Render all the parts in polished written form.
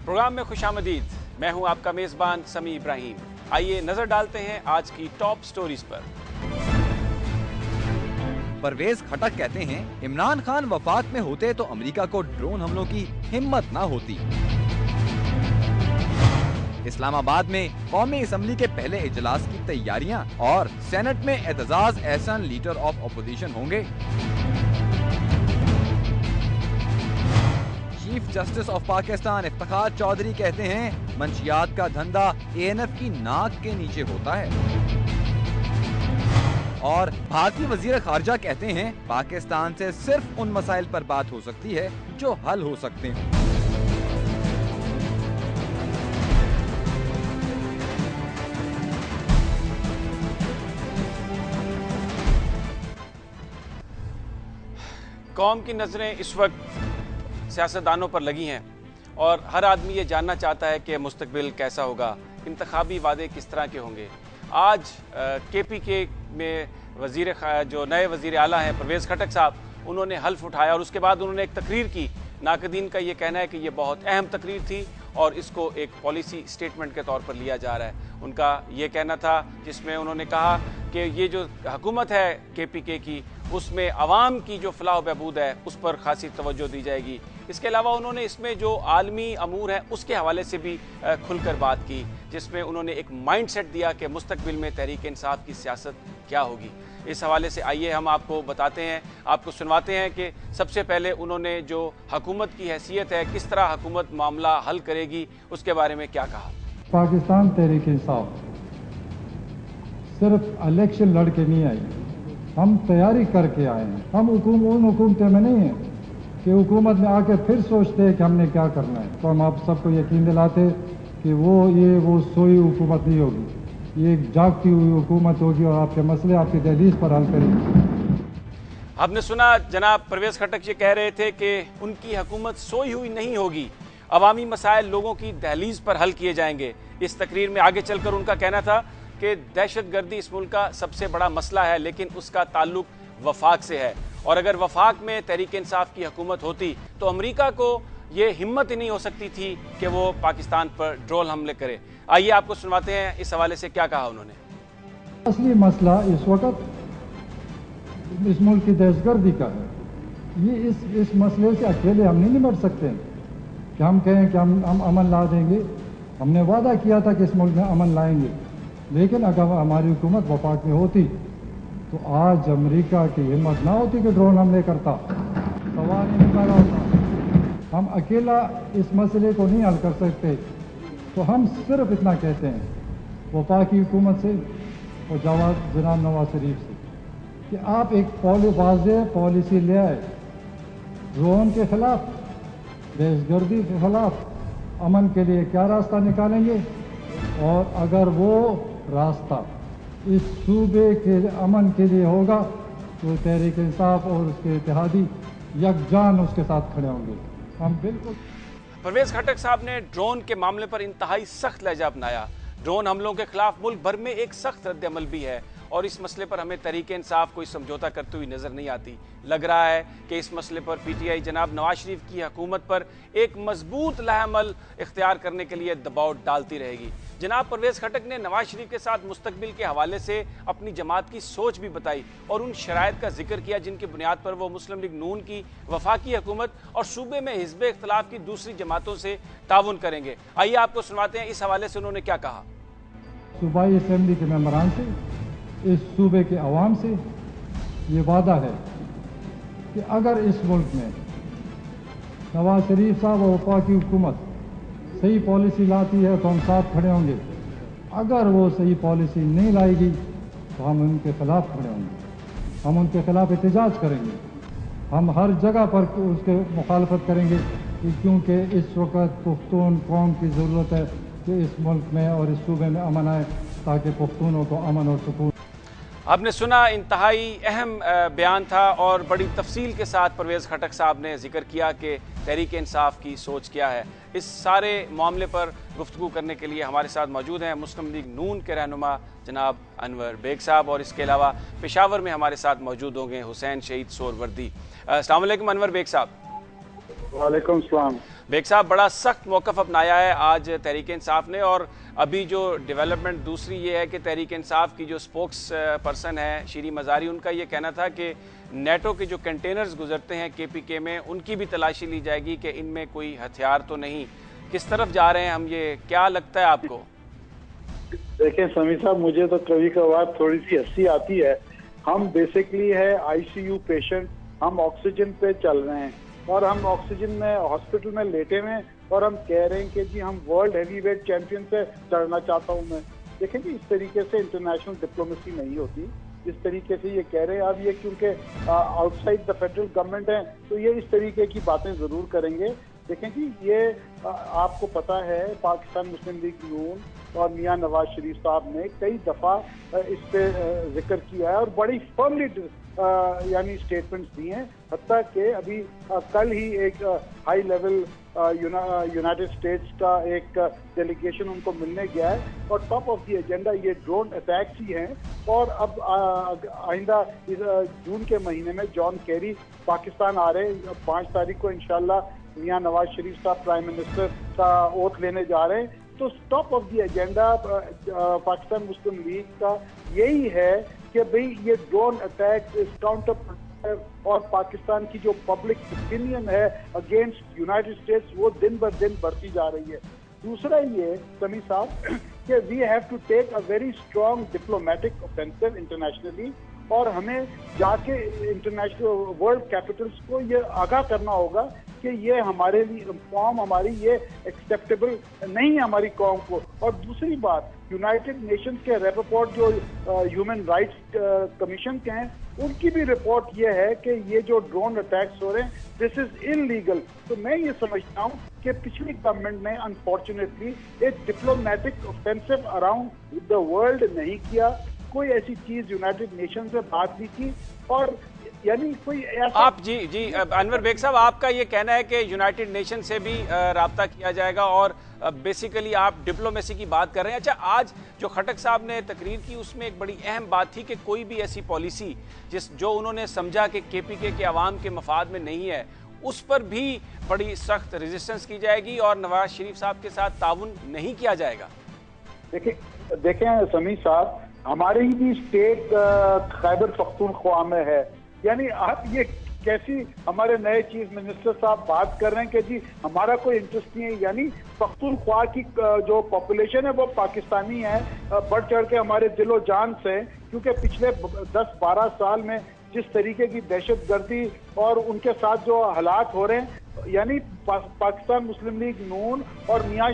Programme में खुशामदीद। मैं हूं आपका मेजबान समी इब्राहिम। आइए नजर डालते हैं आज की टॉप स्टोरीज पर। परवेज खटक कहते हैं, इमरान खान वफाक में होते तो अमेरिका को ड्रोन हमलों की हिम्मत ना होती। इस्लामाबाद में कौमी असम्बली के पहले इजलास की तैयारियां और सेनेट में Aitzaz Ahsan leader of opposition होंगे। Chief justice of Pakistan Iftikhar Chaudhry कहते हैं, मंशियात का धंधा ANF की नाक के नीचे होता है। और भारतीय वजीर खारजा कहते हैं, पाकिस्तान से सिर्फ उन मसाइल पर बात हो सकती है जो हल हो सकते हैं। कौम की नजरें इस वक्त सियासतदानों पर लगी हैं और हर आदमी ये जानना चाहता है कि मुस्तकबिल कैसा होगा, इंतखाबी वादे किस तरह के होंगे। आज KPK में जो नए वजीर आला हैं परवेज खटक साहब, उन्होंने हल्फ उठाया और उसके बाद उन्होंने एक तकरीर की। नाकदीन का ये कहना है कि ये बहुत अहम तकरीर थी और इसको एक पॉलिसी स्टेटमेंट के तौर पर लिया जा रहा है। उनका ये कहना था जिसमें उन्होंने कहा कि ये जो हुकूमत है KPK की, उसमें अवाम की जो फलाह बहबूद है उस पर खासी तवज्जो दी जाएगी। इसके अलावा उन्होंने इसमें जो आलमी अमूर हैं उसके हवाले से भी खुलकर बात की, जिसमें उन्होंने एक माइंड सेट दिया कि मुस्तकबिल में तहरीक इंसाफ की सियासत क्या होगी। इस हवाले से आइए हम आपको बताते हैं, आपको सुनवाते हैं कि सबसे पहले उन्होंने जो हुकूमत की हैसियत है, किस तरह हुकूमत मामला हल करेगी, उसके बारे में क्या कहा। पाकिस्तान तहरीक इंसाफ सिर्फ इलेक्शन लड़ के नहीं आई, हम तैयारी करके आए हैं। हम उन हुकूमतें में नहीं हैं कि हुकूमत में आके फिर सोचते हैं कि हमने क्या करना है। तो हम आप सबको यकीन दिलाते कि वो सोई हुकूमत नहीं होगी, ये एक जागती हुई हुकूमत होगी और आपके मसले आपकी दहलीज पर हल करेगी। आपने सुना जनाब परवेज खटक ये कह रहे थे कि उनकी हुकूमत सोई हुई नहीं होगी, अवामी मसाइल लोगों की दहलीज पर हल किए जाएंगे। इस तकरीर में आगे चलकर उनका कहना था कि दहशतगर्दी इस मुल्क का सबसे बड़ा मसला है, लेकिन उसका ताल्लुक वफाक से है और अगर वफाक में तहरीक इंसाफ की हुकूमत होती तो अमेरिका को ये हिम्मत ही नहीं हो सकती थी कि वो पाकिस्तान पर ड्रोन हमले करे। आइए आपको सुनवाते हैं इस हवाले से क्या कहा उन्होंने। असली मसला इस वक्त इस मुल्क की दहशतगर्दी का है। ये इस मसले से अकेले हम नहीं निपट सकते कि हम कहें कि हम अमन ला देंगे। हमने वादा किया था कि इस मुल्क में अमन लाएंगे, लेकिन अगर हमारी हुकूमत वफाक में होती तो आज अमेरिका की हिम्मत ना होती कि ड्रोन हमले करता, सवाल ही नहीं पैदा होता। हम अकेला इस मसले को नहीं हल कर सकते, तो हम सिर्फ इतना कहते हैं वफाकी हुकूमत से और जनाब नवाज शरीफ से कि आप एक वाज़ेह पॉलिसी ले आए ड्रोन के खिलाफ, दहशतगर्दी के खिलाफ, अमन के लिए क्या रास्ता निकालेंगे। और अगर वो रास्ता इस सूबे के अमन के लिए होगा तो तहरीक इंसाफ और उसके इत्तेहादी यकजान उसके साथ खड़े होंगे। हम बिल्कुल। परवेज खटक साहब ने ड्रोन के मामले पर इंतहाई सख्त लहजा अपनाया। ड्रोन हमलों के खिलाफ मुल्क भर में एक सख्त रद्द-ए-अमल भी है और इस मसले पर हमें तहरीक इंसाफ कोई समझौता करते हुए नजर नहीं आती। लग रहा है कि इस मसले पर PTI जनाब नवाज शरीफ की हुकूमत पर एक मजबूत लहमल इख्तियार करने के लिए दबाव डालती रहेगी। जनाब परवेज खटक ने नवाज शरीफ के साथ मुस्तकबिल के हवाले से अपनी जमात की सोच भी बताई और उन शराइत का जिक्र किया जिनकी बुनियाद पर वो मुस्लिम लीग नून की वफाकी हुकूमत और सूबे में हिज़्ब इख्तिलाफ की दूसरी जमातों से ताउन करेंगे। आइए आपको सुनवाते हैं इस हवाले से उन्होंने क्या कहा। सूबाई असम्बली के मेंबरान से, इस सूबे के अवाम से ये वादा है कि अगर इस मुल्क में नवाज शरीफ साहब और वफाकी हुकूमत सही पॉलिसी लाती है तो हम साथ खड़े होंगे। अगर वो सही पॉलिसी नहीं लाएगी तो हम उनके खिलाफ खड़े होंगे, हम उनके खिलाफ एहतजाज करेंगे, हम हर जगह पर उसके मुखालफत करेंगे क्योंकि इस वक्त पुख्तून कौम की ज़रूरत है कि इस मुल्क में और इस सूबे में अमन आए ताकि पुख्तूनों को अमन और सुकून। आपने सुना, इंतहाई अहम बयान था और बड़ी तफसील के साथ परवेज खटक साहब ने जिक्र किया कि तहरीक इंसाफ की सोच क्या है। इस सारे मामले पर गुफ्तगू करने के लिए हमारे साथ मौजूद हैं मुस्लिम लीग नून के रहनुमा जनाब अनवर बेग साहब और इसके अलावा पेशावर में हमारे साथ मौजूद होंगे हुसैन शहीद सोहरवर्दी। अस्सलाम वालेकुम अनवर बेग साहब। वालेकुम सलाम। बेग साहब, बड़ा सख्त मौक़िफ़ अपनाया है आज तहरीक इंसाफ ने, और अभी जो डेवलपमेंट दूसरी ये है कि तहरीक इंसाफ की जो स्पोक्स पर्सन है शीरी मज़ारी, उनका ये कहना था कि नेटो के जो कंटेनर्स गुजरते हैं KPK में, उनकी भी तलाशी ली जाएगी कि इनमें कोई हथियार तो नहीं। किस तरफ जा रहे हैं हम, ये क्या लगता है आपको? देखें समी साहब, मुझे तो कभी कभार थोड़ी सी हंसी आती है। हम बेसिकली है ICU पेशेंट, हम ऑक्सीजन पे चल रहे हैं और हम ऑक्सीजन में हॉस्पिटल में लेटे हुए, और हम कह रहे हैं कि जी हम वर्ल्ड हैवीवेट चैंपियन से चढ़ना चाहता हूं मैं। देखें जी, इस तरीके से इंटरनेशनल डिप्लोमेसी नहीं होती। इस तरीके से ये कह रहे हैं, अब ये क्योंकि आउटसाइड द फेडरल गवर्नमेंट है तो ये इस तरीके की बातें जरूर करेंगे। देखें जी, ये आपको पता है पाकिस्तान मुस्लिम लीग नून और मियां नवाज शरीफ साहब ने कई दफा इस पे जिक्र किया है और बड़ी फर्मली यानी स्टेटमेंट्स दी हैं। हत्ता कि अभी कल ही एक हाई लेवल यूनाइटेड स्टेट्स का एक डेलीगेशन उनको मिलने गया है और टॉप ऑफ द एजेंडा ये ड्रोन अटैक्स ही हैं। और अब आइंदा जून के महीने में जॉन केरी पाकिस्तान आ रहे हैं। 5 तारीख को इंशाल्लाह मियां नवाज शरीफ साहब प्राइम मिनिस्टर का ओथ लेने जा रहे हैं। तो top of the agenda Pakistan Muslim league का यही है कि भाई ये ड्रोन अटैक इस काउंटर और पाकिस्तान की जो पब्लिक ओपिनियन है अगेंस्ट यूनाइटेड स्टेट्स वो दिन ब दिन बढ़ती जा रही है। दूसरा ये समी साहब कि we have to take a very strong diplomatic offensive internationally, और हमें जाके इंटरनेशनल वर्ल्ड कैपिटल्स को ये आगाह करना होगा कि ये हमारे लिए कौम हमारी ये एक्सेप्टेबल नहीं है हमारी कौम को। और दूसरी बात, यूनाइटेड नेशंस के रिपोर्ट जो ह्यूमन राइट्स कमीशन के हैं, उनकी भी रिपोर्ट ये है कि ये जो ड्रोन अटैक्स हो रहे हैं दिस इज इलीगल। तो मैं ये समझता हूँ कि पिछली गवर्नमेंट ने अनफॉर्चुनेटली एक diplomatic offensive around the world नहीं किया, कोई ऐसी चीज यूनाइटेड नेशन से बात नहीं की। और यानी कोई ऐसा आप जी अनवर बेग साहब, आपका ये कहना है कि यूनाइटेड नेशन से भी राब्ता किया जाएगा और बेसिकली आप डिप्लोमेसी की बात कर रहे हैं। अच्छा, आज जो खटक साहब ने तकरीर की उसमें एक बड़ी अहम बात थी कि कोई भी ऐसी पॉलिसी जो उन्होंने समझा कि KPK के अवाम के मफाद में नहीं है, उस पर भी बड़ी सख्त रेजिस्टेंस की जाएगी और नवाज शरीफ साहब के साथ ताउन नहीं किया जाएगा। देखें समी साहब, हमारी भी स्टेट खैबर पख्तूनख्वा में है। यानी आप ये कैसी हमारे नए चीफ मिनिस्टर साहब बात कर रहे हैं कि जी हमारा कोई इंटरेस्ट नहीं है। यानी पख्तूनख्वा की जो पॉपुलेशन है वो पाकिस्तानी है, बढ़ चढ़ के हमारे दिलो जान से, क्योंकि पिछले 10-12 साल में जिस तरीके की दहशतगर्दी और उनके साथ जो हालात हो रहे हैं, यानी पाकिस्तान मुस्लिम लीग नून और मियां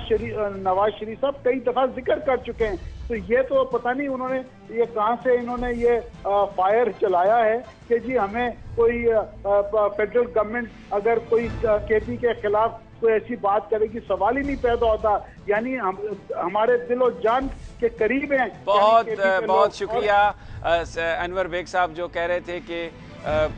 नवाज शरीफ साहब कई दफा जिक्र कर चुके हैं। तो ये तो पता नहीं उन्होंने ये कहां से इन्होंने ये फायर चलाया है कि जी हमें कोई फेडरल गवर्नमेंट अगर कोई KP के खिलाफ कोई ऐसी बात करेगी, सवाल ही नहीं पैदा होता। यानी हमारे दिलो जान के करीब हैं। बहुत शुक्रिया अनवर बेग साहब, जो कह रहे थे कि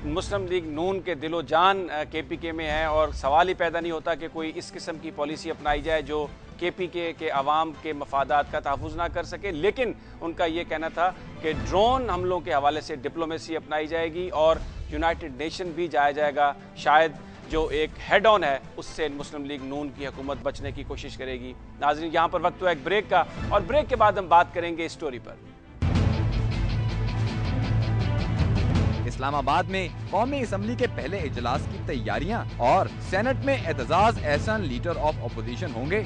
मुस्लिम लीग नून के दिलो जान KPK में है और सवाल ही पैदा नहीं होता कि कोई इस किस्म की पॉलिसी अपनाई जाए जो KPK के अवाम के मफादात का तहफ़्फ़ुज़ ना कर सके। लेकिन उनका ये कहना था कि ड्रोन हमलों के हवाले से डिप्लोमेसी अपनाई जाएगी और यूनाइटेड नेशन भी जाया जाएगा। शायद जो एक हेड ऑन है उससे मुस्लिम लीग नून की हुकूमत बचने की कोशिश करेगी। नाज़रीन, यहाँ पर वक्त हुआ एक ब्रेक का, और ब्रेक के बाद हम बात करेंगे इस स्टोरी पर। इस्लामाबाद में कौमी असम्बली के पहले इजलास की तैयारियां और सेनेट में एतजाज एहसान लीडर ऑफ अपोजिशन होंगे।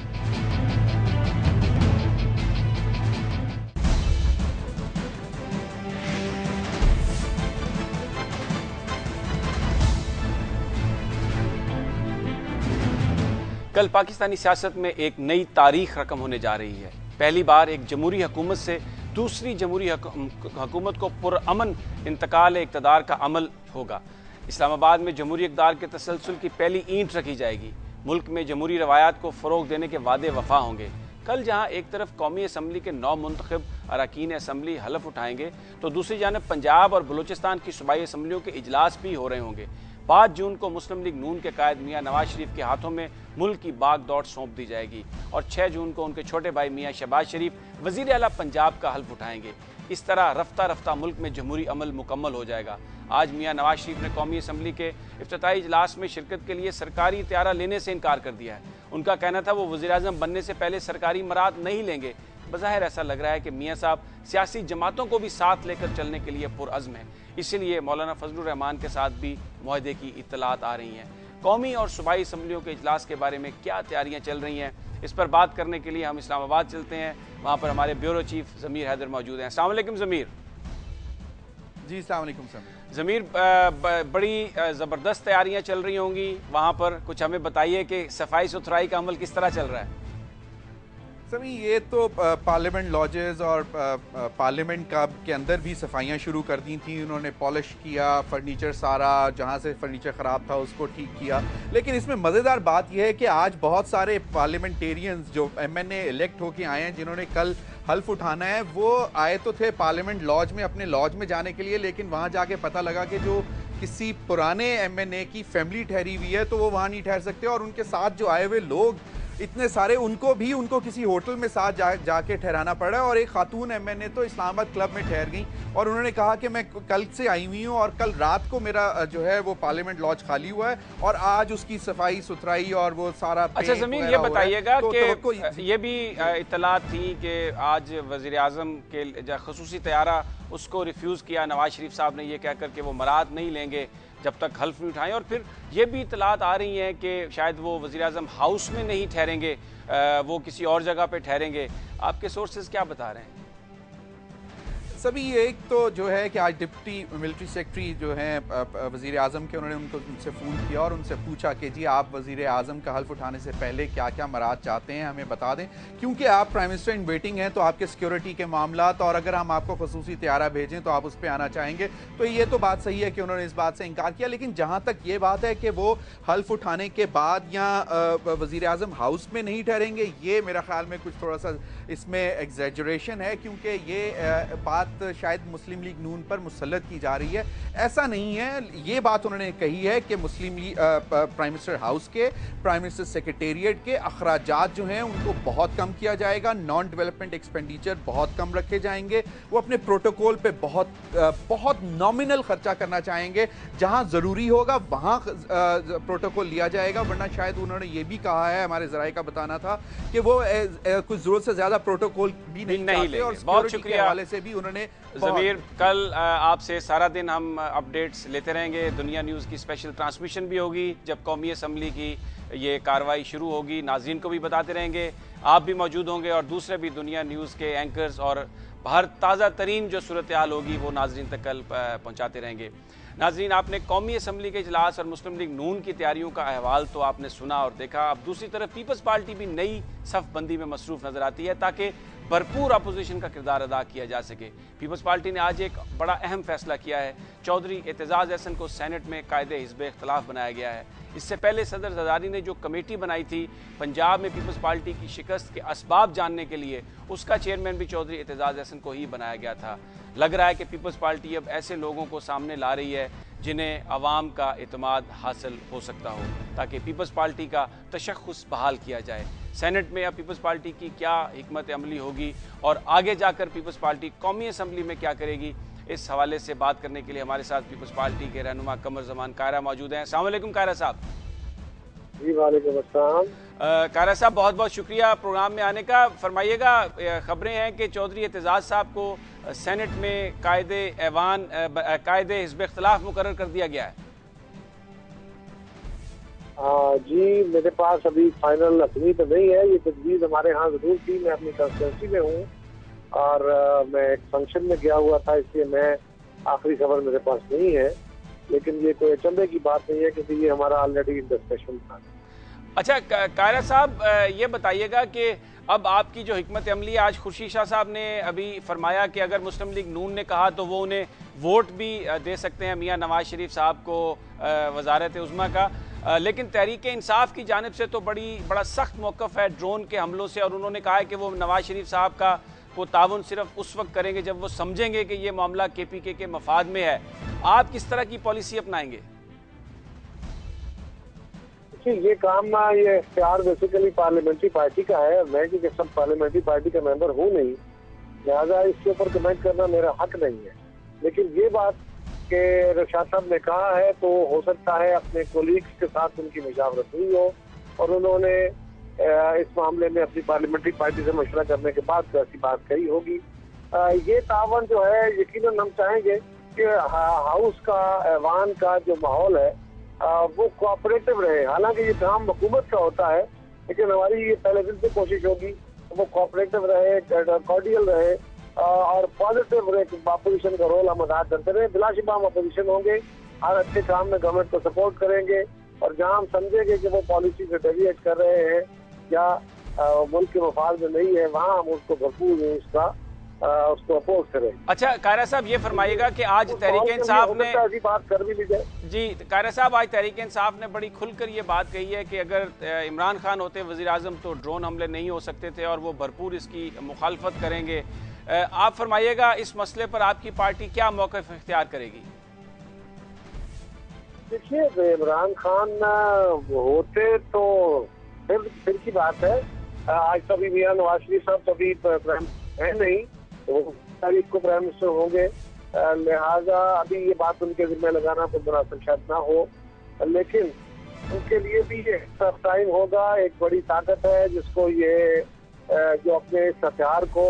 कल पाकिस्तानी सियासत में एक नई तारीख रकम होने जा रही है। पहली बार एक जमहूरी हुकूमत से दूसरी जमहूरी हुकूमत को पुरअमन इंतकाल इक़्तिदार का अमल होगा। इस्लामाबाद में जमहूरी इक़्तिदार के तसलसल की पहली ईंट रखी जाएगी। मुल्क में जमहूरी रवायात को फ़रोग़ देने के वादे वफ़ा होंगे। कल जहाँ एक तरफ कौमी असम्बली के 9 मुंतखब अरकान असम्बली हलफ उठाएंगे, तो दूसरी जानब पंजाब और बलूचिस्तान की सूबाई असम्बलियों के इजलास भी हो रहे होंगे। 5 जून को मुस्लिम लीग नून के कायद मियां नवाज शरीफ के हाथों में मुल्क की बाग दौड़ सौंप दी जाएगी और 6 जून को उनके छोटे भाई मियां शहबाज शरीफ वजीर आला पंजाब का हल्फ उठाएंगे। इस तरह रफ्ता रफ्ता मुल्क में जमहूरी अमल मुकम्मल हो जाएगा। आज मियां नवाज शरीफ ने कौमी असम्बली के इफ्तिताई इजलास में शिरकत के लिए सरकारी त्यारा लेने से इनकार कर दिया है। उनका कहना था वो वज़ीर आज़म बनने से पहले सरकारी मराद नहीं लेंगे। बज़ाहिर ऐसा लग रहा है कि मियां साहब सियासी जमातों को भी साथ लेकर चलने के लिए पुरअज़्म हैं। इसीलिए मौलाना फजलुर रहमान के साथ भी मुआहदे की इत्तलात आ रही हैं। कौमी और सूबाई असम्बलियों के इजलास के बारे में क्या तैयारियां चल रही हैं, इस पर बात करने के लिए हम इस्लामाबाद चलते हैं। वहाँ पर हमारे ब्यूरो चीफ ज़मीर हैदर मौजूद हैं। अस्सलाम वालेकुम ज़मीर। जी अस्सलाम वालेकुम समीर। ज़मीर, बड़ी ज़बरदस्त तैयारियां चल रही होंगी वहाँ पर, कुछ हमें बताइए कि सफाई सुथराई का अमल किस तरह चल रहा है। सभी ये तो पार्लियामेंट लॉजेस और पार्लियामेंट का के अंदर भी सफाइयाँ शुरू कर दी थी। उन्होंने पॉलिश किया, फर्नीचर सारा जहाँ से फर्नीचर ख़राब था उसको ठीक किया। लेकिन इसमें मज़ेदार बात यह है कि आज बहुत सारे पार्लियामेंटेरियंस जो MNA इलेक्ट होके आए हैं, जिन्होंने कल हल्फ उठाना है, वो आए तो थे पार्लियामेंट लॉज में अपने लॉज में जाने के लिए, लेकिन वहाँ जाके पता लगा कि जो किसी पुराने MNA की फैमिली ठहरी हुई है तो वो वहाँ नहीं ठहर सकते, और उनके साथ जो आए हुए लोग इतने सारे, उनको किसी होटल में साथ जाके ठहराना पड़ा। और एक खातून MNA तो इस्लामाबाद क्लब में ठहर गई और उन्होंने कहा कि मैं कल से आई हुई हूँ और कल रात को मेरा जो है वो पार्लियामेंट लॉज खाली हुआ है और आज उसकी सफाई सुथराई और वो सारा। अच्छा ज़मीर, ये बताइएगा कि ये भी इत्तलात थी कि आज वज़ीर आज़म के ख़ुसूसी तैयारा उसको रिफ्यूज़ किया नवाज शरीफ साहब ने, ये कहकर के वो मराद नहीं लेंगे जब तक हल्फ नहीं उठाएं। और फिर ये भी इत्तलात आ रही हैं कि शायद वो वज़ीर आज़म हाउस में नहीं ठहरेंगे, वो किसी और जगह पे ठहरेंगे। आपके सोर्सेज क्या बता रहे हैं? सभी एक तो जो है कि आज डिप्टी मिलिट्री सेक्रेटरी जो हैं वज़ीर आज़म के, उन्होंने उनसे फ़ोन किया और उनसे पूछा कि जी आप वज़ीर आज़म का हल्फ उठाने से पहले क्या क्या मराद चाहते हैं हमें बता दें, क्योंकि आप प्राइम मिनिस्टर इन वेटिंग हैं तो आपके सिक्योरिटी के मामलात, और अगर हम आपको खसूसी त्यारा भेजें तो आप उस पर आना चाहेंगे। तो ये तो बात सही है कि उन्होंने इस बात से इनकार किया। लेकिन जहाँ तक ये बात है कि वो हल्फ उठाने के बाद या वज़ीर आज़म हाउस में नहीं ठहरेंगे, ये मेरा ख्याल में कुछ थोड़ा सा इसमें एग्जैजरेशन है, क्योंकि ये बात शायद मुस्लिम लीग नून पर मुसल्लत की जा रही है। ऐसा नहीं है, ये बात उन्होंने कही है कि मुस्लिम लीग प्राइम मिनिस्टर हाउस के, प्राइम मिनिस्टर सेक्रेटेरिएट के अखराजात जो हैं उनको बहुत कम किया जाएगा, नॉन डेवलपमेंट एक्सपेंडिचर बहुत कम रखे जाएंगे। वो अपने प्रोटोकॉल पे बहुत नॉमिनल खर्चा करना चाहेंगे, जहां ज़रूरी होगा वहां प्रोटोकॉल लिया जाएगा, वरना शायद उन्होंने ये भी कहा है, हमारे ज़राए का बताना था कि वो कुछ ज़रूरत से ज़्यादा प्रोटोकॉल भी नहीं चाहते। और बहुत शुक्रिया हवाले से भी उन्होंने ज़मीर, कल आपसे सारा दिन हम अपडेट्स लेते रहेंगे। दुनिया न्यूज़ की स्पेशल ट्रांसमिशन भी होगी जब कौमी असम्बली की ये कार्रवाई शुरू होगी, नाज़रीन को भी बताते रहेंगे, आप भी मौजूद होंगे और दूसरे भी दुनिया न्यूज़ के एंकर्स, और हर ताज़ा तरीन जो सूरत हाल होगी वो नाज़रीन तक कल पहुँचाते रहेंगे। नाज़रीन, आपने कौमी असम्बली के इजलास और मुस्लिम लीग नून की तैयारियों का अहवाल तो आपने सुना और देखा। अब दूसरी तरफ पीपल्स पार्टी भी नई सफ़बंदी में मसरूफ़ नज़र आती है ताकि भरपूर अपोजिशन का किरदार अदा किया जा सके। पीपल्स पार्टी ने आज एक बड़ा अहम फैसला किया है। चौधरी एतजाज़ अहसन को सेनेट में कायदे हिज़्ब इख्तिलाफ बनाया गया है। इससे पहले सदर ज़रदारी ने जो कमेटी बनाई थी पंजाब में पीपल्स पार्टी की शिकस्त के असबाब जानने के लिए, उसका चेयरमैन भी चौधरी एतजाज़ अहसन को ही बनाया गया था। लग रहा है कि पीपल्स पार्टी अब ऐसे लोगों को सामने ला रही है जिन्हें अवाम का इत्मीनान हासिल हो सकता हो, ताकि पीपल्स पार्टी का तशख़्ख़ुस बहाल किया जाए। सेनेट में अब पीपल्स पार्टी की क्या हिकमत अमली होगी और आगे जाकर पीपल्स पार्टी कौमी असम्बली में क्या करेगी, इस हवाले से बात करने के लिए हमारे साथ पीपल्स पार्टी के रहनुमा कमर ज़मान कायरा मौजूद हैं। अस्सलाम वालेकुम कायरा साहब। जी वालेकुम अस्सलाम। कायरा साहब, बहुत बहुत शुक्रिया प्रोग्राम में आने का। फरमाइएगा, खबरें हैं कि चौधरी एतजाज़ साहब को सेनेट में कायदे हिज़्ब इख्तिलाफ मुकर्रर कर दिया गया है। जी, मेरे पास अभी फाइनल रस्मी तो नहीं है, ये तजवीज़ हमारे यहाँ ज़रूर थी। मैं अपनी कंस्टिट्यूंसी में हूँ और मैं एक फंक्शन में गया हुआ था, इसलिए मैं आखिरी खबर मेरे पास नहीं है। लेकिन ये कोई अचंभे की बात नहीं है क्योंकि ये हमारा ऑलरेडी डिस्कशन था। अच्छा कायरा साहब, ये बताइएगा कि अब आपकी जो हिकमत अमली, आज खुर्शीद शाह साहब ने अभी फरमाया कि अगर मुस्लिम लीग नून ने कहा तो वो उन्हें वोट भी दे सकते हैं मियां नवाज शरीफ साहब को वजारत उज़्मा का, लेकिन तहरीक इंसाफ की जानिब से तो बड़ा सख्त मौक़िफ़ है ड्रोन के हमलों से, और उन्होंने कहा है कि वो नवाज शरीफ साहब का वो ताउन सिर्फ उस वक्त करेंगे जब वो समझेंगे कि ये मामला KPK के मफाद में है। आप किस तरह की पॉलिसी अपनाएंगे? देखिए ये काम ना, ये इख्तियार बेसिकली पार्लियामेंट्री पार्टी का है। मैं क्योंकि सब पार्लियामेंट्री पार्टी का मेंबर हूँ नहीं, लिहाजा इसके ऊपर कमेंट करना मेरा हक नहीं है। लेकिन ये बात कि रशाद साहब ने कहा है तो हो सकता है अपने कोलीग्स के साथ उनकी मुशावरत हुई हो और उन्होंने इस मामले में अपनी पार्लियामेंट्री पार्टी से मशवरा करने के बाद ऐसी बात कही होगी। ये तावन जो है यकीनन हम चाहेंगे कि हाउस का, ऐवान का जो माहौल है वो कोऑपरेटिव रहे। हालांकि ये काम हुकूमत का होता है, लेकिन हमारी ये पहले दिन से कोशिश होगी वो कोऑपरेटिव रहे, कॉर्डियल रहे और पॉजिटिव रहे। अपोजिशन का रोल हम अदा करते रहे। बिलाशुबा हम अपोजिशन होंगे, हर अच्छे काम में गवर्नमेंट को सपोर्ट करेंगे और जहां हम समझेंगे कि वो पॉलिसी से डेविएट कर रहे हैं या मुल्क के मफाद में नहीं है, वहाँ हम उसको भरपूर उसको अपोज करें। अच्छा कायरा साहब, ये फरमाइएगा कि आज तहरीक इंसाफ ने ऐसी बात कर भी ली जाए। जी कायरा साहब, आज तहरीक इंसाफ ने बड़ी खुलकर ये बात कही है कि अगर इमरान खान होते वज़ीर आज़म तो ड्रोन हमले नहीं हो सकते थे और वो भरपूर इसकी मुखालफत करेंगे। आप फरमाइएगा इस मसले पर आपकी पार्टी क्या मौक़िफ़ इख्तियार करेगी? देखिए इमरान खान होते तो फिर की बात है। आज कभी मियां नवाज शरीफ साहब कभी है नहीं, वो तारीख को प्राइम मिनिस्टर होंगे, लिहाजा अभी ये बात उनके जिम्मे लगाना तो मुनासिब शायद ना हो, लेकिन उनके लिए भी ये टफ टाइम होगा। एक बड़ी ताकत है जिसको ये जो अपने इस हथियार को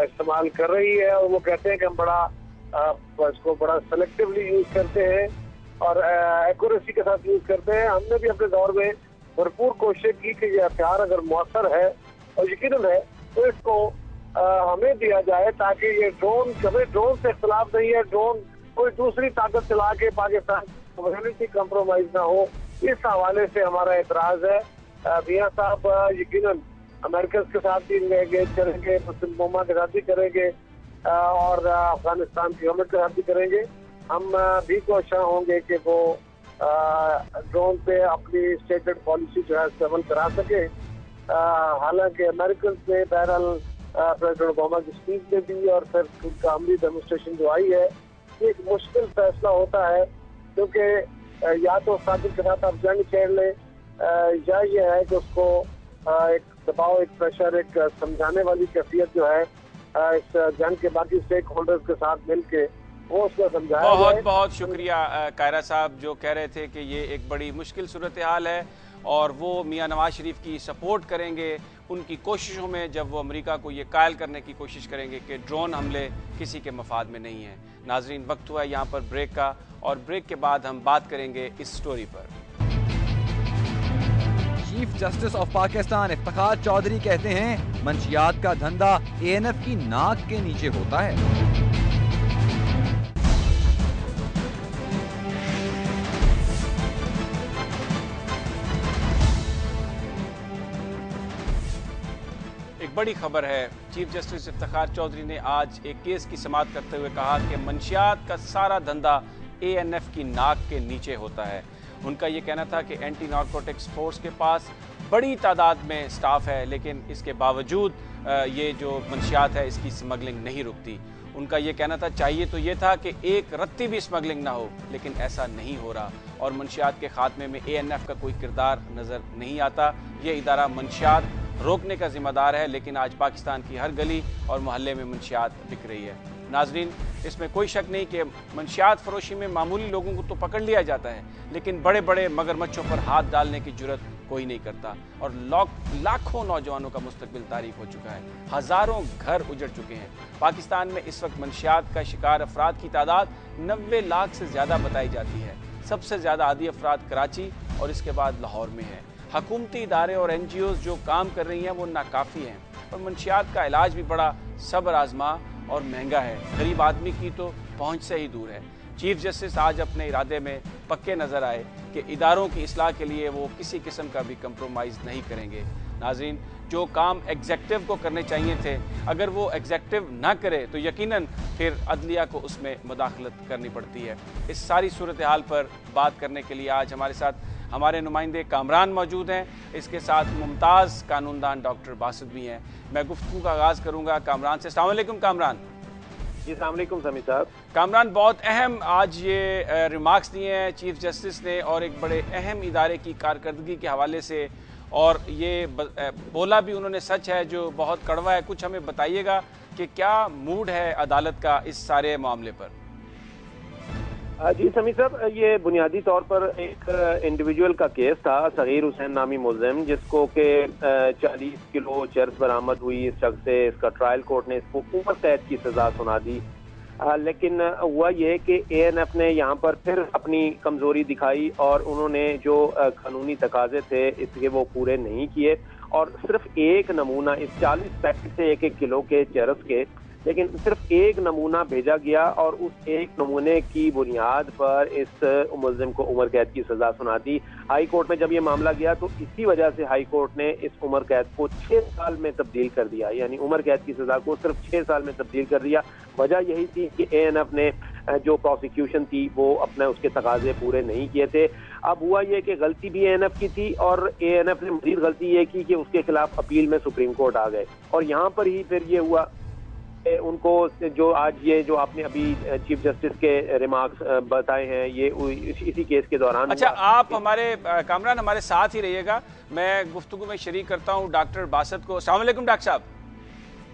इस्तेमाल कर रही है और वो कहते हैं कि हम इसको बड़ा सेलेक्टिवली यूज करते हैं और एक्यूरेसी के साथ यूज करते हैं। हमने भी अपने दौर में भरपूर कोशिश की कि ये हथियार अगर मौसर है और यकीनन है तो इसको हमें दिया जाए ताकि ये ड्रोन, कभी ड्रोन से इख्तिलाफ नहीं है, ड्रोन कोई दूसरी ताकत चला के पाकिस्तान सॉवरेनिटी कंप्रोमाइज ना हो, इस हवाले से हमारा एतराज है। मियां साहब यकीनन अमेरिकन के साथ भी एंगेज करेंगे, मुस्लिम उम्मा के साथ भी करेंगे और अफगानिस्तान की गवर्नमेंट के साथ भी करेंगे। हम भी कोशिश होंगे कि वो ड्रोन पे अपनी स्टेटेड पॉलिसी जो है अमल करा सके। हालांकि अमेरिकन ने बहरहाल प्रेसिडेंट ओबामा की स्पीच में भी और फिर उनका अमली डेमोन्स्ट्रेशन जो आई है, एक मुश्किल फैसला होता है क्योंकि या तो साजिद के साथ आप जंग छेड़ लें या ये है कि उसको एक दबाव, एक प्रेशर, एक समझाने वाली कैफियत जो है इस जंग के बाकी स्टेक होल्डर्स के साथ मिलके वो उसको समझाया। बहुत बहुत शुक्रिया कायरा साहब जो कह रहे थे कि ये एक बड़ी मुश्किल सूरत हाल है और वो मियां नवाज शरीफ की सपोर्ट करेंगे उनकी कोशिशों में जब वो अमेरिका को ये कायल करने की कोशिश करेंगे कि ड्रोन हमले किसी के मफाद में नहीं है। नाजरीन, वक्त हुआ यहाँ पर ब्रेक का और ब्रेक के बाद हम बात करेंगे इस स्टोरी पर। Chief justice of Pakistan Iftikhar Chaudhry कहते हैं मंशियात का धंधा ANF की नाक के नीचे होता है। बड़ी खबर है, चीफ जस्टिस इफ्तिखार चौधरी ने आज एक केस की समाअत करते हुए कहा कि मंशियात का सारा धंधा ANF की नाक के नीचे होता है। उनका ये कहना था कि एंटी नारकोटिक्स फोर्स के पास बड़ी तादाद में स्टाफ है, लेकिन इसके बावजूद ये जो मंशियात है इसकी स्मगलिंग नहीं रुकती। उनका ये कहना था चाहिए तो ये था कि एक रत्ती भी स्मगलिंग ना हो, लेकिन ऐसा नहीं हो रहा और मंशियात के खात्मे में ANF का कोई किरदार नज़र नहीं आता। ये इदारा मंशियात रोकने का जिम्मेदार है, लेकिन आज पाकिस्तान की हर गली और मोहल्ले में मंशियात बिक रही है। नाजरीन, इसमें कोई शक नहीं कि मंशियात फरोशी में मामूली लोगों को तो पकड़ लिया जाता है, लेकिन बड़े बड़े मगरमच्छों पर हाथ डालने की जुर्रत कोई नहीं करता और लाखों नौजवानों का मुस्तकबिल तारीक हो चुका है। हज़ारों घर उजड़ चुके हैं। पाकिस्तान में इस वक्त मंशियात का शिकार अफराद की तादाद 90 लाख से ज़्यादा बताई जाती है। सबसे ज़्यादा आदी अफराद कराची और इसके बाद लाहौर में है। हुकूमती इदारे और NGOs जो काम कर रही हैं वो नाकाफ़ी हैं और मंशियात का इलाज भी बड़ा सब्र आजमा और महंगा है। गरीब आदमी की तो पहुंच से ही दूर है। चीफ जस्टिस आज अपने इरादे में पक्के नज़र आए कि इदारों की इस्लाह के लिए वो किसी किस्म का भी कंप्रोमाइज़ नहीं करेंगे। नाज़रीन, जो काम एग्जेक्टिव को करने चाहिए थे, अगर वो एग्जेक्टिव ना करे तो यकीनन फिर अदलिया को उसमें मुदाखलत करनी पड़ती है। इस सारी सूरत हाल पर बात करने के लिए आज हमारे साथ हमारे नुमाइंदे कामरान मौजूद हैं, इसके साथ मुमताज़ कानूनदान डॉक्टर बासित भी हैं। मैं गुफ्तगू का आगाज़ करूँगा कामरान से। अस्सलाम वालेकुम कामरान। जी, अस्सलाम वालेकुम समी साहब। कामरान, बहुत अहम आज ये रिमार्क्स दिए हैं चीफ जस्टिस ने, और एक बड़े अहम इदारे की कारकर्दगी के हवाले से, और ये बोला भी उन्होंने सच है जो बहुत कड़वा है। कुछ हमें बताइएगा कि क्या मूड है अदालत का इस सारे मामले पर। जी समी साहब, ये बुनियादी तौर पर एक इंडिविजुअल का केस था, सगीर हुसैन नामी मुल्जिम, जिसको के 40 किलो चर्स बरामद हुई इस शख्स से। इसका ट्रायल कोर्ट ने इसको उम्र कैद की सजा सुना दी। लेकिन हुआ ये कि ANF ने यहाँ पर फिर अपनी कमजोरी दिखाई और उन्होंने जो कानूनी तकाजे थे इसके वो पूरे नहीं किए, और सिर्फ एक नमूना इस 40 पैकेट से 1-1 किलो के चरस के, लेकिन सिर्फ एक नमूना भेजा गया और उस एक नमूने की बुनियाद पर इस मुल्जिम को उम्र कैद की सजा सुना दी। हाई कोर्ट में जब ये मामला गया तो इसी वजह से हाई कोर्ट ने इस उम्र कैद को 6 साल में तब्दील कर दिया, यानी उम्र कैद की सजा को सिर्फ 6 साल में तब्दील कर दिया। वजह यही थी कि ANF ने जो प्रोसिक्यूशन थी वो अपने उसके तकाजे पूरे नहीं किए थे। अब हुआ ये कि गलती भी ANF की थी, और ANF ने मजीद गलती ये की कि उसके खिलाफ अपील में सुप्रीम कोर्ट आ गए, और यहाँ पर ही फिर ये हुआ उनको जो आज ये जो आपने अभी चीफ जस्टिस के रिमार्क्स बताए हैं, ये इसी केस के दौरान। अच्छा, आप हमारे कामरान हमारे साथ ही रहिएगा, मैं गुफ्तगू में शरीक करता हूँ डॉक्टर बासत को। अस्सलाम वालेकुम डॉक्टर साहब।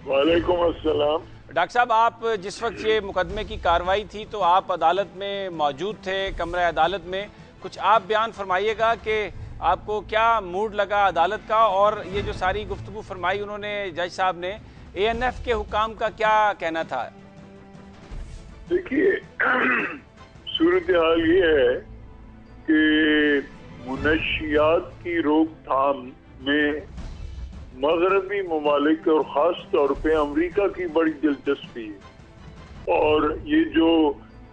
वालेकुम अस्सलाम। डॉक्टर साहब, आप जिस वक्त ये मुकदमे की कार्रवाई थी तो आप अदालत में मौजूद थे, कमरे अदालत में। कुछ आप बयान फरमाइएगा कि आपको क्या मूड लगा अदालत का, और ये जो सारी गुफ्तगू फरमाई उन्होंने जज साहब ने, ANF के हुकाम का क्या कहना था? देखिए, सूरत हाल ये है कि मुनशियात की रोकथाम में मगरबी ममालिक और ख़ास तौर पे अमेरिका की बड़ी दिलचस्पी है, और ये जो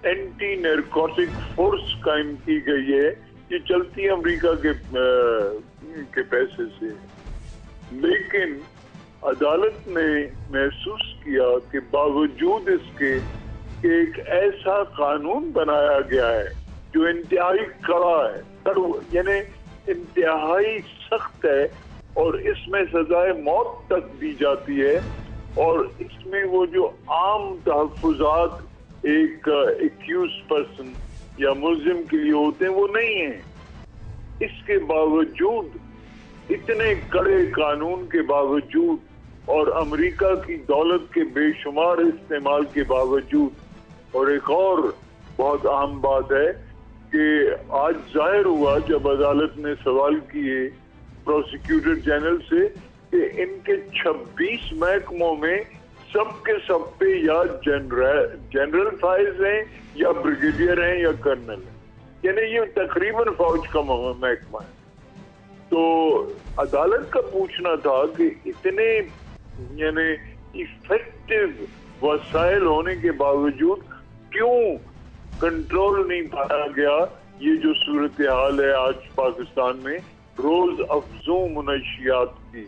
एंटी नारकोटिक फोर्स कायम की गई है ये चलती अमेरिका के पैसे से। लेकिन अदालत ने महसूस किया कि बावजूद इसके कि एक ऐसा कानून बनाया गया है जो इंतहाई कड़ा है, यानी इंतहाई सख्त है, और इसमें सजाए मौत तक दी जाती है, और इसमें वो जो आम तहफ़्फ़ुज़ात एक एक्यूज पर्सन या मुल्जिम के लिए होते हैं वो नहीं है। इसके बावजूद, इतने कड़े कानून के बावजूद और अमेरिका की दौलत के बेशुमार इस्तेमाल के बावजूद, और एक और बहुत अहम बात है कि आज जाहिर हुआ जब अदालत ने सवाल किए प्रोसिक्यूटर जनरल से कि इनके 26 महकमों में सबके सब पे या जनरल फाइल्स हैं या ब्रिगेडियर हैं या कर्नल हैं, यानी ये तकरीबन फौज का महकमा है। तो अदालत का पूछना था कि इतने यानी इफेक्टिव वसाइल होने के बावजूद क्यों कंट्रोल नहीं पाया गया ये जो सूरत हाल है आज पाकिस्तान में रोज अफजू मुनशियात की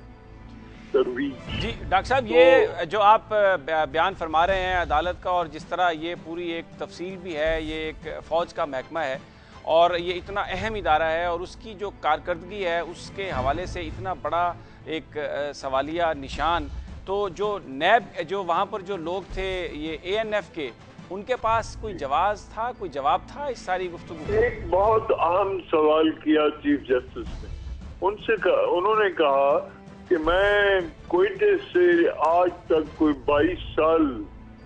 तरवीज। जी डॉक्टर साहब, ये जो आप बयान फरमा रहे हैं अदालत का, और जिस तरह ये पूरी एक तफसील भी है, ये एक फ़ौज का महकमा है और ये इतना अहम इदारा है, और उसकी जो कारकर्दगी है उसके हवाले से इतना बड़ा एक सवालिया निशान, तो जो नैब जो वहाँ पर जो लोग थे ये ANF के, उनके पास कोई जवाब था इस सारी गुफ्तगू? एक बहुत अहम सवाल किया चीफ जस्टिस ने, उन्होंने कहा कि मैं क्वेटे से आज तक कोई 22 साल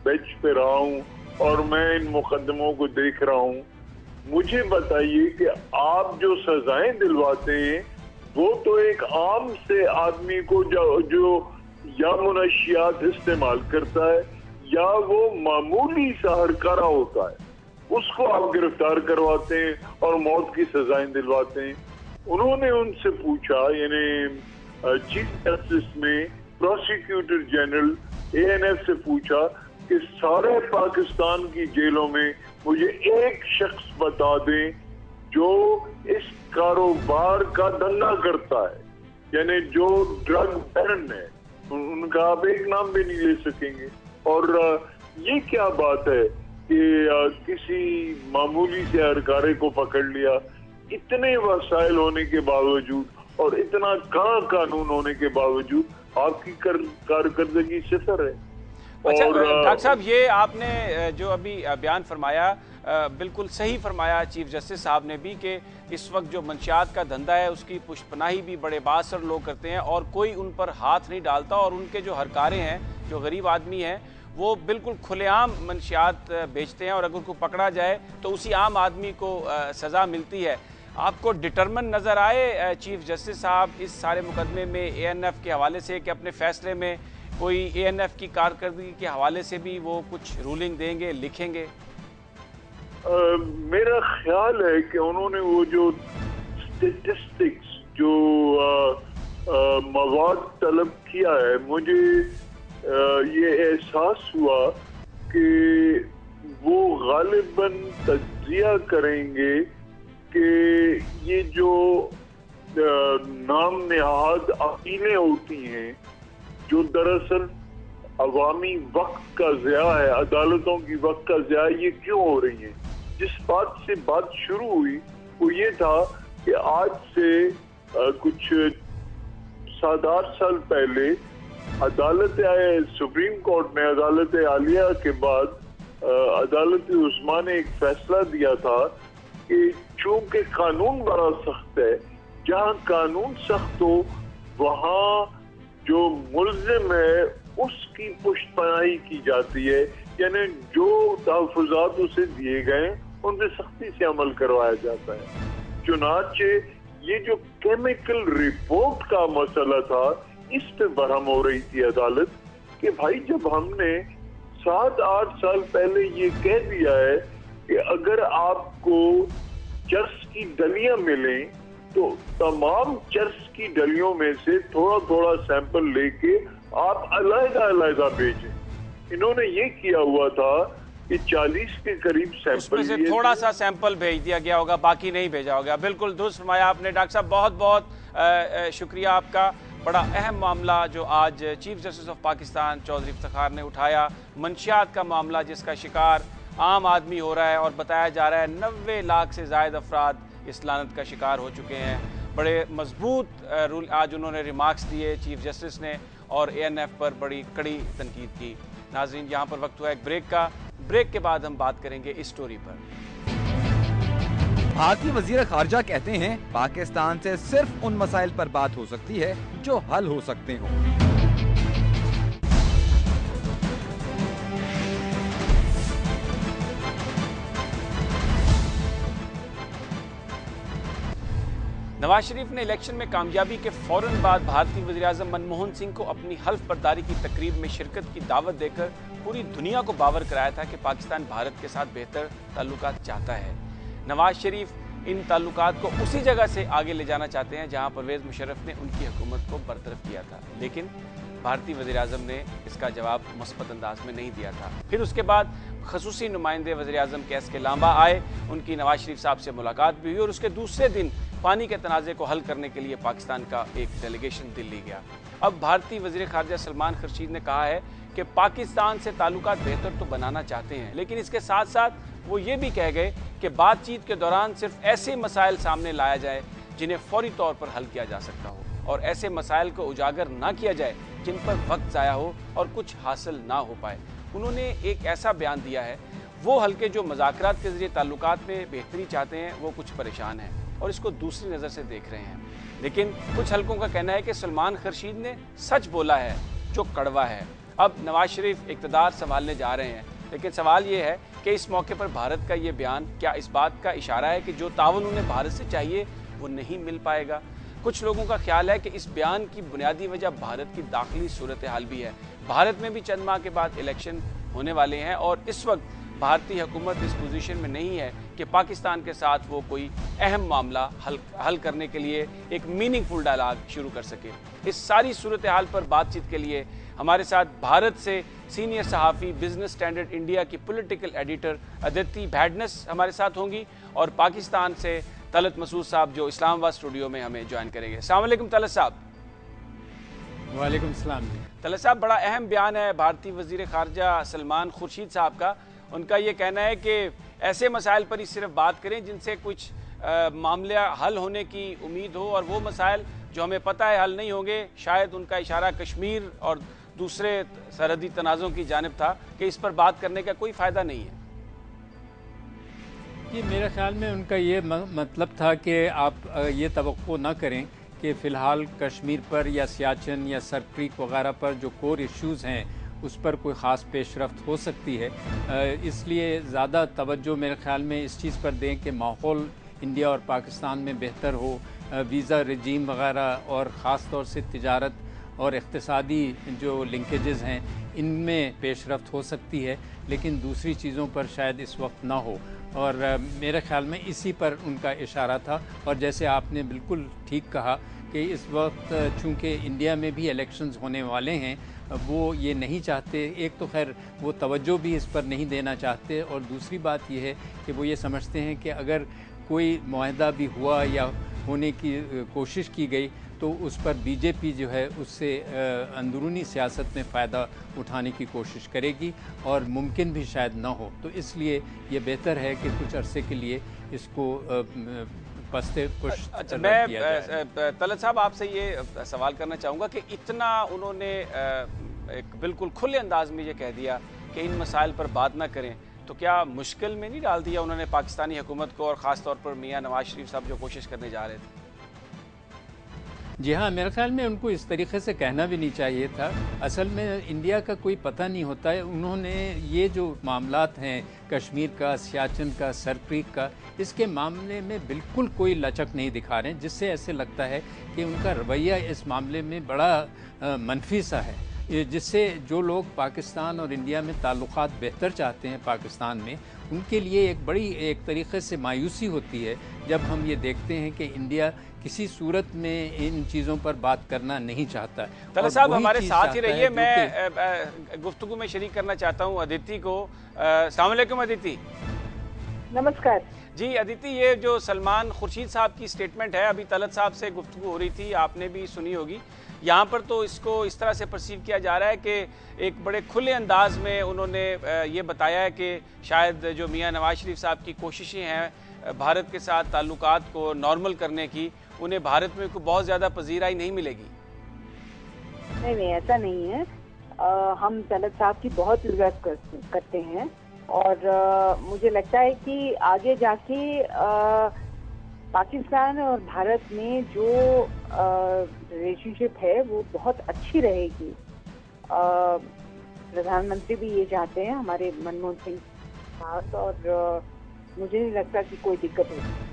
बेंच पे रहा हूँ और मैं इन मुकदमों को देख रहा हूँ, मुझे बताइए कि आप जो सजाएं दिलवाते हैं वो तो एक आम से आदमी को जो या मुनशियात इस्तेमाल करता है या वो मामूली सा हरकारा होता है, उसको आप गिरफ्तार करवाते हैं और मौत की सजाएं दिलवाते हैं। उन्होंने उनसे पूछा, यानी चीफ जस्टिस ने प्रोसिक्यूटर जनरल ANF से पूछा कि सारे पाकिस्तान की जेलों में मुझे एक शख्स बता दें जो इस कारोबार का धंधा करता है, यानी जो ड्रग बैरन है। उनका आप एक नाम भी नहीं ले सकेंगे। और ये क्या बात है कि किसी मामूली से हरकारे को पकड़ लिया, इतने वसाइल होने के बावजूद और इतना कड़ा कानून होने के बावजूद आपकी कारकर्दगी सिफर है। अच्छा और डॉक्टर साहब, ये आपने जो अभी बयान फरमाया बिल्कुल सही फरमाया चीफ जस्टिस साहब ने भी कि इस वक्त जो मंशियात का धंधा है उसकी पुष्पनाही भी बड़े बासर लोग करते हैं और कोई उन पर हाथ नहीं डालता, और उनके जो हरकारे हैं, जो गरीब आदमी हैं, वो बिल्कुल खुलेआम मंशियात बेचते हैं और अगर कोई पकड़ा जाए तो उसी आम आदमी को सज़ा मिलती है। आपको डिटरमिन नज़र आए चीफ जस्टिस साहब इस सारे मुकदमे में ANF के हवाले से कि अपने फैसले में कोई ANF की कारकर्दगी के हवाले से भी वो कुछ रूलिंग देंगे, लिखेंगे? मेरा ख्याल है कि उन्होंने वो जो स्टेटिस्टिक्स जो मवाद तलब किया है, मुझे ये एहसास हुआ कि वो गालिबन तज्जिया करेंगे कि ये जो नाम नेहाद अपीलें होती हैं जो दरअसल अवामी वक्त का ज़िया है, अदालतों की वक्त का ज़िया, ये क्यों हो रही हैं। जिस बात से बात शुरू हुई वो ये था कि आज से कुछ 7-8 साल पहले सुप्रीम कोर्ट ने अदालत आलिया के बाद अदालत उस्मा ने एक फैसला दिया था कि चूंकि कानून बड़ा सख्त है, जहाँ कानून सख्त हो वहाँ जो मुल्जिम है उसकी पुष्टपनाही की जाती है, यानी जो तहफ़्फ़ुज़ात उसे दिए गए उन पे सख्ती से अमल करवाया जाता है। चुनाचे ये जो केमिकल रिपोर्ट का मसला था, इस पे बरहम हो रही थी अदालत कि भाई जब हमने 7-8 साल पहले ये कह दिया है कि अगर आपको चर्स की डलियां मिलें तो तमाम चर्स की डलियों में से थोड़ा थोड़ा सैंपल लेके आप अलग-अलग भेजें। इन्होंने ये किया हुआ था कि 40 के करीब सैंपल उसमें से थोड़ा सा सैंपल भेज दिया गया होगा, बाकी नहीं भेजा होगा। बिल्कुल दुरुस्त फरमाया आपने डॉक्टर साहब, बहुत बहुत शुक्रिया आपका। बड़ा अहम मामला जो आज chief justice of Pakistan Chaudhry Iftikhar ने उठाया, मंशियात का मामला जिसका शिकार आम आदमी हो रहा है और बताया जा रहा है 90 लाख से ज़ायद अफराद इस लानत का शिकार हो चुके हैं। बड़े मजबूत रूल आज उन्होंने रिमार्क्स दिए चीफ जस्टिस ने और ANF पर बड़ी कड़ी तनकीद की। नाज़रीन, यहाँ पर वक्त हुआ एक ब्रेक का। ब्रेक के बाद हम बात करेंगे इस स्टोरी पर। भारतीय वजीर खारजा कहते हैं पाकिस्तान से सिर्फ उन मसाइल पर बात हो सकती है जो हल हो सकते हों। नवाज शरीफ ने इलेक्शन में कामयाबी के फौरन बाद भारतीय वज़ीर-ए-आज़म मनमोहन सिंह को अपनी हल्फ बर्दारी की तकरीब में शिरकत की दावत देकर पूरी दुनिया को बावर कराया था कि पाकिस्तान भारत के साथ बेहतर ताल्लुकात चाहता है। नवाज शरीफ इन ताल्लुकात को उसी जगह से आगे ले जाना चाहते हैं जहां परवेज़ मुशर्रफ ने उनकी हुकूमत को बरतरफ किया था, लेकिन भारतीय वज़ीर-ए-आज़म ने इसका जवाब मुस्बत अंदाज में नहीं दिया था। फिर उसके बाद खसूसी नुमाइंदे वज़ीर-ए-आज़म के के लांबा आए, उनकी नवाज शरीफ साहब से मुलाकात भी हुई और उसके दूसरे दिन पानी के तनाज़े को हल करने के लिए पाकिस्तान का एक डेलीगेशन दिल्ली गया। अब भारतीय वज़ीर ख़ारजा सलमान खुर्शीद ने कहा है कि पाकिस्तान से ताल्लुकात बेहतर तो बनाना चाहते हैं, लेकिन इसके साथ साथ वो ये भी कह गए कि बातचीत के दौरान सिर्फ ऐसे मसाइल सामने लाया जाए जिन्हें फौरी तौर पर हल किया जा सकता हो और ऐसे मसाइल को उजागर ना किया जाए जिन पर वक्त ज़ाया हो और कुछ हासिल ना हो पाए। उन्होंने एक ऐसा बयान दिया है, वो हल्के जो मुज़ाकरात के ज़रिए ताल्लुकात में बेहतरी चाहते हैं वो कुछ परेशान हैं और इसको दूसरी नज़र से देख रहे हैं, लेकिन कुछ हल्कों का कहना है कि सलमान खुर्शीद ने सच बोला है जो कड़वा है। अब नवाज शरीफ इक़्तिदार संभालने जा रहे हैं, लेकिन सवाल ये है कि इस मौके पर भारत का ये बयान क्या इस बात का इशारा है कि जो तावन उन्हें भारत से चाहिए वो नहीं मिल पाएगा। कुछ लोगों का ख्याल है कि इस बयान की बुनियादी वजह भारत की दाखिली सूरत हाल भी है। भारत में भी चंद माह के बाद इलेक्शन होने वाले हैं और इस वक्त भारतीय हुकूमत इस पोजीशन में नहीं है कि पाकिस्तान के साथ वो कोई अहम मामला हल करने के लिए एक मीनिंगफुल डायलॉग शुरू कर सके। इस सारी सूरत हाल पर बातचीत के लिए हमारे साथ भारत से सीनियर सहाफ़ी, बिजनेस स्टैंडर्ड इंडिया की पॉलिटिकल एडिटर अदिति भैडनस हमारे साथ होंगी और पाकिस्तान से तलत मसूद साहब जो इस्लामाबाद स्टूडियो में हमें ज्वाइन करेंगे। अस्सलाम वालेकुम तलत साहब। वालेकुम सलाम। तलत साहब, बड़ा अहम बयान है भारतीय वज़ीर ख़ारजा सलमान खुर्शीद साहब का। उनका ये कहना है कि ऐसे मसाइल पर ही सिर्फ बात करें जिनसे कुछ मामला हल होने की उम्मीद हो और वो मसाइल जो हमें पता है हल नहीं होंगे। शायद उनका इशारा कश्मीर और दूसरे सरहदी तनाज़ों की जानिब था कि इस पर बात करने का कोई फ़ायदा नहीं है। ये मेरे ख्याल में उनका ये मतलब था कि आप ये तवक्को ना करें कि फ़िलहाल कश्मीर पर या सियाचिन या सर क्रीक वगैरह पर जो कोर इश्यूज़ हैं उस पर कोई ख़ास पेशरफ्त हो सकती है, इसलिए ज़्यादा तवज्जो मेरे ख्याल में इस चीज़ पर दें कि माहौल इंडिया और पाकिस्तान में बेहतर हो, वीज़ा रजीम वगैरह और ख़ास तौर से तिजारत और इक़्तिसादी जो लिंकेजेस हैं इनमें पेशरफ्त हो सकती है, लेकिन दूसरी चीज़ों पर शायद इस वक्त ना हो। और मेरे ख्याल में इसी पर उनका इशारा था। और जैसे आपने बिल्कुल ठीक कहा कि इस वक्त चूँकि इंडिया में भी इलेक्शंस होने वाले हैं, वो ये नहीं चाहते, एक तो खैर वो तवज्जो भी इस पर नहीं देना चाहते, और दूसरी बात यह है कि वो ये समझते हैं कि अगर कोई मुआहदा भी हुआ या होने की कोशिश की गई तो उस पर बीजेपी जो है उससे अंदरूनी सियासत में फ़ायदा उठाने की कोशिश करेगी और मुमकिन भी शायद ना हो। तो इसलिए ये बेहतर है कि कुछ अरसे के लिए इसको पस्ते पुश। अच्छा, मैं तलत साहब आपसे ये सवाल करना चाहूँगा कि इतना उन्होंने एक बिल्कुल खुले अंदाज में ये कह दिया कि इन मसाइल पर बात ना करें, तो क्या मुश्किल में नहीं डाल दिया उन्होंने पाकिस्तानी हुकूमत को और ख़ास तौर पर मियाँ नवाज शरीफ साहब जो कोशिश करने जा रहे थे? जी हाँ, मेरे ख्याल में उनको इस तरीके से कहना भी नहीं चाहिए था। असल में इंडिया का कोई पता नहीं होता है। उन्होंने ये जो मामलात हैं कश्मीर का, सियाचिन का, सर क्रीक का, इसके मामले में बिल्कुल कोई लचक नहीं दिखा रहे हैं, जिससे ऐसे लगता है कि उनका रवैया इस मामले में बड़ा मनफी सा है, जिससे जो लोग पाकिस्तान और इंडिया में ताल्लुकात बेहतर चाहते हैं पाकिस्तान में, उनके लिए एक बड़ी एक तरीक़े से मायूसी होती है जब हम ये देखते हैं कि इंडिया किसी सूरत में इन चीज़ों पर बात करना नहीं चाहता। तलत साहब हमारे साथ ही रहिए, मैं गुफ्तगू में शरीक करना चाहता हूँ अदिति को। अस्सलाम वालेकुम अदिति। नमस्कार जी अदिति, ये जो सलमान खुर्शीद साहब की स्टेटमेंट है, अभी तलत साहब से गुफ्तगू हो रही थी, आपने भी सुनी होगी। यहाँ पर तो इसको इस तरह से परसीव किया जा रहा है कि एक बड़े खुले अंदाज में उन्होंने ये बताया है कि शायद जो मियाँ नवाज शरीफ साहब की कोशिशें हैं भारत के साथ ताल्लुकात को नॉर्मल करने की, उन्हें भारत में कोई बहुत ज़्यादा पजीराई नहीं मिलेगी। नहीं, ऐसा नहीं है। हम तलत साहब की बहुत इज्जत करते हैं और मुझे लगता है कि आगे जाके पाकिस्तान और भारत में जो रिलेशनशिप है वो बहुत अच्छी रहेगी। प्रधानमंत्री भी ये चाहते हैं, हमारे मनमोहन सिंह साहब, और मुझे नहीं लगता कि कोई दिक्कत होगी।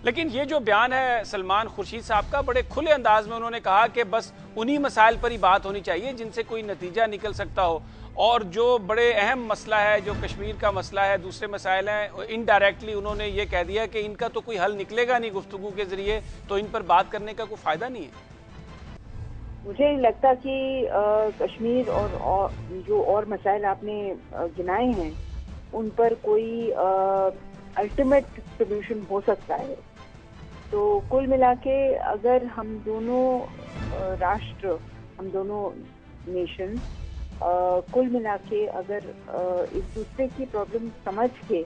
लेकिन ये जो बयान है सलमान खुर्शीद साहब का, बड़े खुले अंदाज में उन्होंने कहा कि बस उन्हीं मसाइल पर ही बात होनी चाहिए जिनसे कोई नतीजा निकल सकता हो, और जो बड़े अहम मसला है, जो कश्मीर का मसला है, दूसरे मसाइल हैं, इनडायरेक्टली उन्होंने ये कह दिया कि इनका तो कोई हल निकलेगा नहीं गुफ्तगू के जरिए, तो इन पर बात करने का कोई फायदा नहीं है। मुझे नहीं लगता कि कश्मीर और जो और मसाइल आपने गिनाए हैं उन पर कोई अल्टीमेट सोल्यूशन हो सकता है। तो कुल मिला के अगर हम दोनों राष्ट्र, हम दोनों नेशन कुल मिला के अगर एक दूसरे की प्रॉब्लम समझ के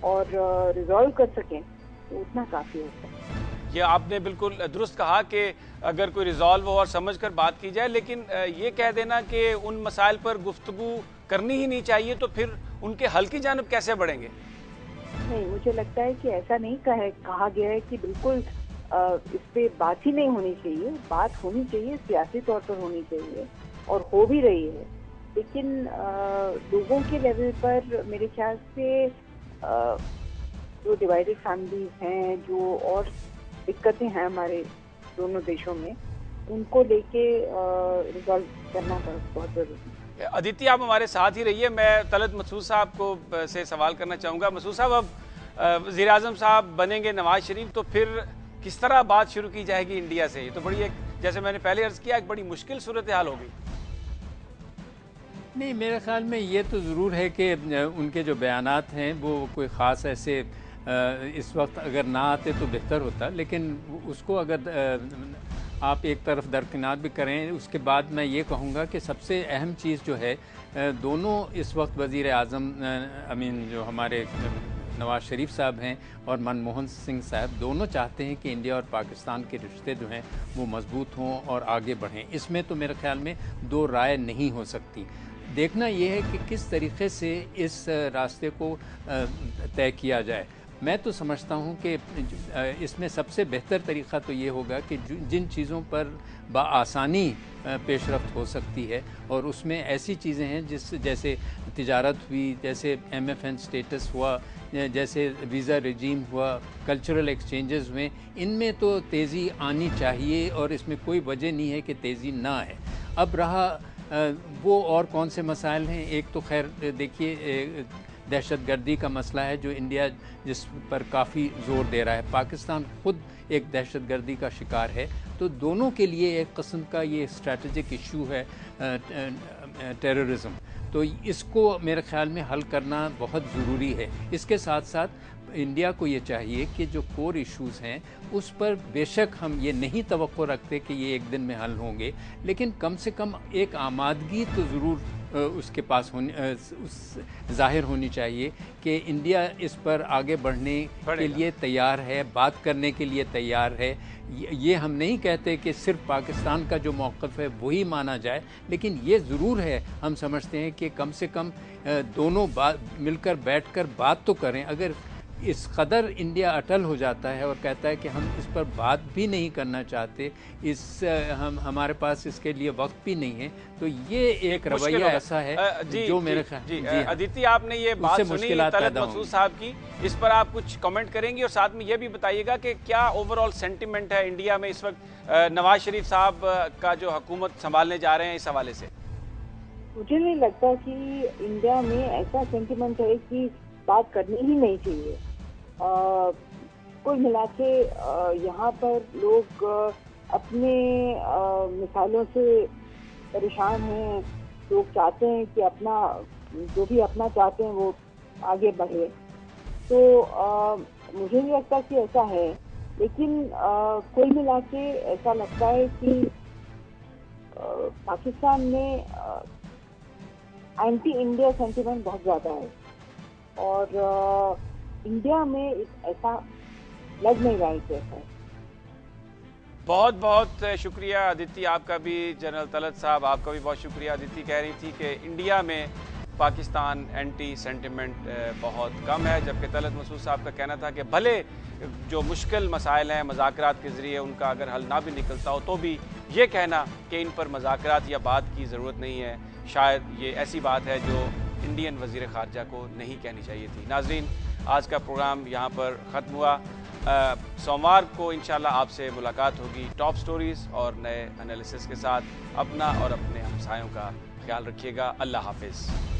और रिजॉल्व कर सकें तो उतना काफ़ी होता है। ये आपने बिल्कुल दुरुस्त कहा कि अगर कोई रिजॉल्व हो और समझ कर बात की जाए, लेकिन ये कह देना कि उन मसाइल पर गुफ्तगू करनी ही नहीं चाहिए तो फिर उनके हल की जानिब कैसे बढ़ेंगे? नहीं, मुझे लगता है कि ऐसा नहीं कहा गया है कि बिल्कुल इस पे बात ही नहीं होनी चाहिए। बात होनी चाहिए, सियासी तौर पर होनी चाहिए, और हो भी रही है। लेकिन लोगों के लेवल पर मेरे ख्याल से जो डिवाइडेड फैमिलीज हैं, जो और दिक्कतें हैं हमारे दोनों देशों में, उनको लेके रिजॉल्व करना बहुत जरूरी है। अदिति, आप हमारे साथ ही रहिए। मैं तलत मसूद साहब को से सवाल करना चाहूँगा। मसूद साहब, अब वज़ीर आज़म साहब बनेंगे नवाज शरीफ, तो फिर किस तरह बात शुरू की जाएगी इंडिया से? ये तो बड़ी एक, जैसे मैंने पहले अर्ज़ किया, एक बड़ी मुश्किल सूरत हाल होगी। नहीं, मेरे ख्याल में ये तो ज़रूर है कि उनके जो बयानात हैं वो कोई ख़ास ऐसे इस वक्त अगर ना आते तो बेहतर होता, लेकिन उसको अगर आप एक तरफ दरकिनार भी करें, उसके बाद मैं ये कहूँगा कि सबसे अहम चीज़ जो है, दोनों इस वक्त वज़ीर आज़म जो हमारे नवाज शरीफ साहब हैं और मनमोहन सिंह साहब, दोनों चाहते हैं कि इंडिया और पाकिस्तान के रिश्ते जो हैं वो मजबूत हों और आगे बढ़ें। इसमें तो मेरे ख्याल में दो राय नहीं हो सकती। देखना ये है कि किस तरीके से इस रास्ते को तय किया जाए। मैं तो समझता हूँ कि इसमें सबसे बेहतर तरीक़ा तो ये होगा कि जिन चीज़ों पर बआसानी पेशरफ्त हो सकती है, और उसमें ऐसी चीज़ें हैं जैसे तिजारत हुई, जैसे MFN स्टेटस हुआ, जैसे वीज़ा रिजीम हुआ, कल्चरल एक्सचेंजेस हुए, इनमें तो तेज़ी आनी चाहिए और इसमें कोई वजह नहीं है कि तेज़ी ना है। अब रहा वो और कौन से मसाइल हैं, एक तो खैर देखिए दहशतगर्दी का मसला है जो इंडिया जिस पर काफ़ी ज़ोर दे रहा है। पाकिस्तान ख़ुद एक दहशतगर्दी का शिकार है, तो दोनों के लिए एक किस्म का ये स्ट्रैटेजिक इशू है टेररिज्म। तो इसको मेरे ख़्याल में हल करना बहुत ज़रूरी है। इसके साथ साथ इंडिया को ये चाहिए कि जो कोर इश्यूज़ हैं उस पर बेशक हम ये नहीं तवक्को रखते कि ये एक दिन में हल होंगे, लेकिन कम से कम एक आमादगी तो ज़रूर उसके पास ज़ाहिर होनी चाहिए कि इंडिया इस पर आगे बढ़ने के लिए तैयार है, बात करने के लिए तैयार है। ये हम नहीं कहते कि सिर्फ पाकिस्तान का जो मौक़िफ़ है वही माना जाए, लेकिन ये ज़रूर है, हम समझते हैं कि कम से कम दोनों मिलकर बैठकर बात तो करें। अगर इस कदर इंडिया अटल हो जाता है और कहता है कि हम इस पर बात भी नहीं करना चाहते, हमारे पास इसके लिए वक्त भी नहीं है, तो ये एक रवैया ऐसा है जो मेरे ख्याल। अदिति, आपने ये बात सुनी तलत मसूद साहब की, इस पर आप कुछ कमेंट करेंगी और साथ में ये भी बताइएगा कि क्या ओवरऑल सेंटिमेंट है इंडिया में इस वक्त नवाज शरीफ साहब का जो हुकूमत संभालने जा रहे हैं इस हवाले से? मुझे नहीं लगता कि इंडिया में ऐसा सेंटिमेंट है कि बात करनी ही नहीं चाहिए। कुल मिला के यहाँ पर लोग अपने मिसालों से परेशान हैं। लोग चाहते हैं कि अपना जो भी अपना चाहते हैं वो आगे बढ़े। तो मुझे नहीं लगता कि ऐसा है, लेकिन कुल मिला के ऐसा लगता है कि पाकिस्तान में एंटी इंडिया सेंटिमेंट बहुत ज़्यादा है और इंडिया में ऐसा लग नहीं रहा है कि ऐसा है। बहुत बहुत शुक्रिया अदिति, आपका भी। जनरल तलत साहब, आपका भी बहुत शुक्रिया। अदिति कह रही थी कि इंडिया में पाकिस्तान एंटी सेंटिमेंट बहुत कम है, जबकि तलत मसूद साहब का कहना था कि भले जो मुश्किल मसाइल हैं मज़ाकरात के ज़रिए उनका अगर हल ना भी निकलता हो, तो भी ये कहना कि इन पर मज़ाकरात या बात की ज़रूरत नहीं है, शायद ये ऐसी बात है जो इंडियन वज़ीर ख़ारजा को नहीं कहनी चाहिए थी। नाज़रीन, आज का प्रोग्राम यहाँ पर ख़त्म हुआ। सोमवार को इंशाल्लाह आपसे मुलाकात होगी टॉप स्टोरीज़ और नए एनालिसिस के साथ। अपना और अपने हमसायों का ख्याल रखिएगा। अल्लाह हाफ़िज़।